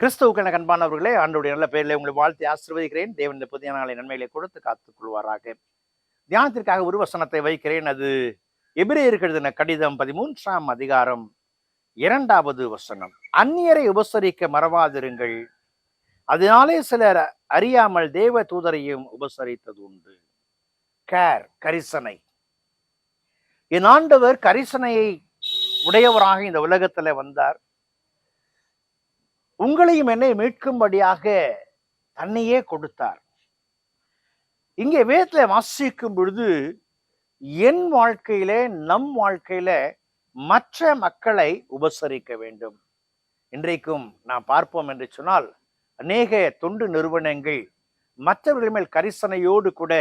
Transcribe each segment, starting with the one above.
கிறிஸ்துவுக்கு அன்பானவர்களே, ஆண்டவருடைய நல்ல பெயரிலே உங்களை வாழ்த்தி ஆசீர்வதிக்கிறேன். தேவன் இந்த புதிய நாளை நன்மைகளை கொடுத்து காத்துக் கொள்வாராக. தியானத்திற்காக ஒரு வசனத்தை வைக்கிறேன். அது எபிரேயருக்கு எழுதின கடிதம் 13ஆம் அதிகாரம் 2வது வசனம். அந்நியரை உபசரிக்க மறவாதிருங்கள், அதனாலே சிலர் அறியாமல் தேவ தூதரையும் உபசரித்தது உண்டு. கரிசனை. என் ஆண்டவர் கரிசனையை உடையவராக இந்த உலகத்துல வந்தார். உங்களையும் என்னை மீட்கும்படியாக தன்னையே கொடுத்தார். இங்கே வேதத்துல வாசிக்கும் பொழுது என் வாழ்க்கையிலே, நம் வாழ்க்கையில மற்ற மக்களை உபசரிக்க வேண்டும். இன்றைக்கும் நாம் பார்ப்போம் என்று சொன்னால், அநேக தொண்டு நிறுவனங்கள் மற்றவர்கள் மேல் கரிசனையோடு கூட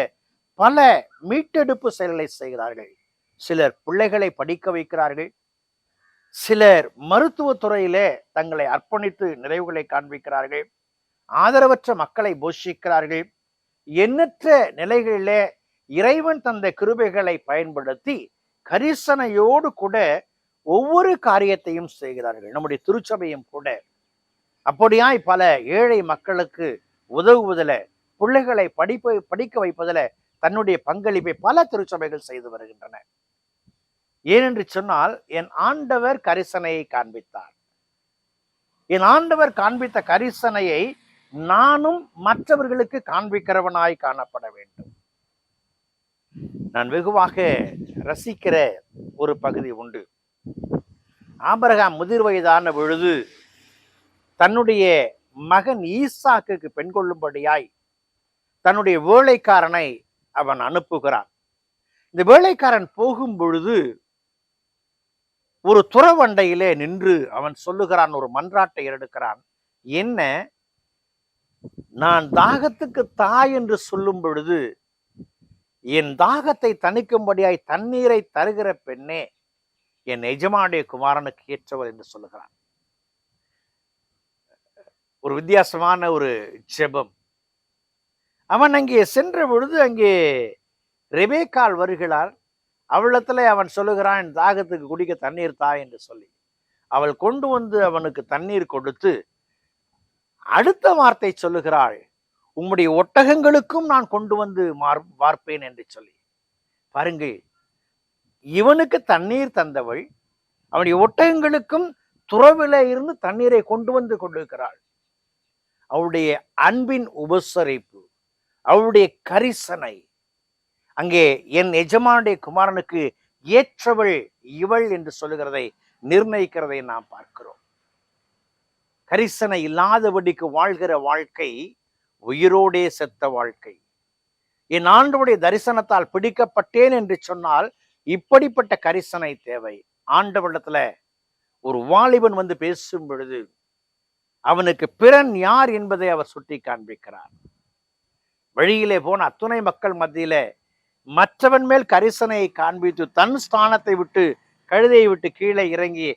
பல மீட்டெடுப்பு செயல்களை செய்கிறார்கள். சிலர் பிள்ளைகளை படிக்க வைக்கிறார்கள், சிலர் மருத்துவத்துறையிலே தங்களை அர்ப்பணித்து நிறைவுகளை காண்பிக்கிறார்கள், ஆதரவற்ற மக்களை போஷிக்கிறார்கள். எண்ணற்ற நிலைகளிலே இறைவன் தந்த கிருபைகளை பயன்படுத்தி கரிசனையோடு கூட ஒவ்வொரு காரியத்தையும் செய்கிறார்கள். நம்முடைய திருச்சபையும் கூட அப்படியாய் பல ஏழை மக்களுக்கு உதவுவதில், பிள்ளைகளை படிக்க வைப்பதில் தன்னுடைய பங்களிப்பை பல திருச்சபைகள் செய்து வருகின்றன. ஏனென்று சொன்னால், என் ஆண்டவர் கரிசனையை காண்பித்தார். என் ஆண்டவர் காண்பித்த கரிசனையை நானும் மற்றவர்களுக்கு காண்பிக்கிறவனாய் காணப்பட வேண்டும். நான் வெகுவாக ரசிக்கிற ஒரு பகுதி உண்டு. ஆபிரகாம் முதிர் வயதான பொழுது தன்னுடைய மகன் ஈசாக்குக்கு பெண் கொள்ளும்படியாய் தன்னுடைய வேலைக்காரனை அவன் அனுப்புகிறான். இந்த வேலைக்காரன் போகும் பொழுது ஒரு துறவண்டையிலே நின்று அவன் சொல்லுகிறான், ஒரு மன்றாட்டை எடுக்கிறான். என்ன, நான் தாகத்துக்கு தாய் என்று சொல்லும் பொழுது என் தாகத்தை தணிக்கும்படியாய் தண்ணீரை தருகிற பெண்ணே என் எஜமானுடைய குமாரனுக்கு ஏற்றவர் என்று சொல்லுகிறான். ஒரு வித்தியாசமான ஒரு ஜெபம். அவன் அங்கே சென்ற பொழுது அங்கே ரெபேக்காள் வருகிறாள். அவளிடத்துல அவன் சொல்லுகிறான், தாகத்துக்கு குடிக்க தண்ணீர் தா என்று சொல்லி அவள் கொண்டு வந்து அவனுக்கு தண்ணீர் கொடுத்து அடுத்த வார்த்தை சொல்லுகிறாள், உம்முடைய ஒட்டகங்களுக்கும் நான் கொண்டு வந்து வார்ப்பேன் என்று சொல்லி. பாருங்கள், இவனுக்கு தண்ணீர் தந்தவள் அவனுடைய ஒட்டகங்களுக்கும் துறவில இருந்து தண்ணீரை கொண்டு வந்து கொண்டிருக்கிறாள். அவளுடைய அன்பின் உபசரிப்பு, அவளுடைய கரிசனை அங்கே என் எஜமானுடைய குமாரனுக்கு ஏற்றவள் இவள் என்று சொல்லுகிறதை நிர்ணயிக்கிறதை நாம் பார்க்கிறோம். கரிசனை இல்லாதபடிக்கு வாழ்கிற வாழ்க்கை உயிரோடே செத்த வாழ்க்கை. என் ஆண்டவருடைய தரிசனத்தால் பிடிக்கப்பட்டேன் என்று சொன்னால் இப்படிப்பட்ட கரிசனை தேவை. ஆண்டவரிடத்துல ஒரு வாலிபன் வந்து பேசும் பொழுது அவனுக்கு பிறன் யார் என்பதை அவர் சுட்டி காண்பிக்கிறார். வழியிலே போன அத்துணை மக்கள் மத்தியில மற்றவன் மேல் கரிசனையை காண்பித்து தன் ஸ்தானத்தை விட்டு, கழுதையை விட்டு கீழே இறங்கி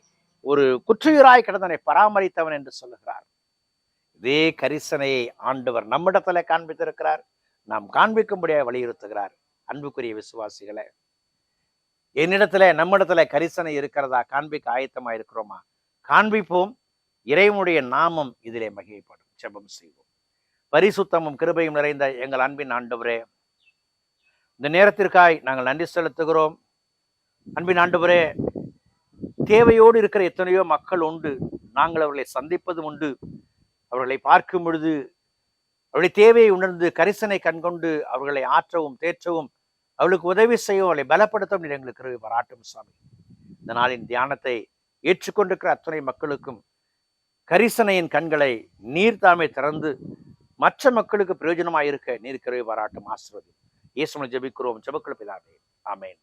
ஒரு குற்றுயிராய் கிடந்தனை பராமரித்தவன் என்று சொல்லுகிறார். இதே கரிசனையை ஆண்டவர் நம்மிடத்துல காண்பித்திருக்கிறார், நாம் காண்பிக்கும்படியாக வலியுறுத்துகிறார். அன்புக்குரிய விசுவாசிகளே, என்னிடத்துல நம்மிடத்துல கரிசனை இருக்கிறதா? காண்பிக்க ஆயத்தமா இருக்கிறோமா? காண்பிப்போம். இறைவனுடைய நாமம் இதிலே மகிமைப்படும். ஜெபம் செய்வோம். பரிசுத்தமும் கிருபையும் நிறைந்த எங்கள் அன்பின் ஆண்டவரே, இந்த நேரத்திற்காய் நாங்கள் நன்றி செலுத்துகிறோம். அன்பின் ஆண்டவரே, தேவையோடு இருக்கிற எத்தனையோ மக்கள் உண்டு. நாங்கள் அவர்களை சந்திப்பதும் உண்டு. அவர்களை பார்க்கும் பொழுது அவருடைய தேவையை உணர்ந்து கரிசனை கண்கொண்டு அவர்களை ஆற்றவும் தேற்றவும், அவளுக்கு உதவி செய்யவும், அவளை பலப்படுத்தவும் எங்களுக்கு கிருபை பாராட்டும் சாமி. இந்த நாளின் தியானத்தை ஏற்றுக்கொண்டிருக்கிற அத்தனை மக்களுக்கும் கரிசனையின் கண்களை நீர் தாமே திறந்து மற்ற மக்களுக்கு பிரயோஜனமாயிருக்க நீர் கிருபை பாராட்டும். ஆசீர்வதி. இயேசுவில் ஜெபிக்கிறோம், ஜெபக்குள் பிதாவே. ஆமென்.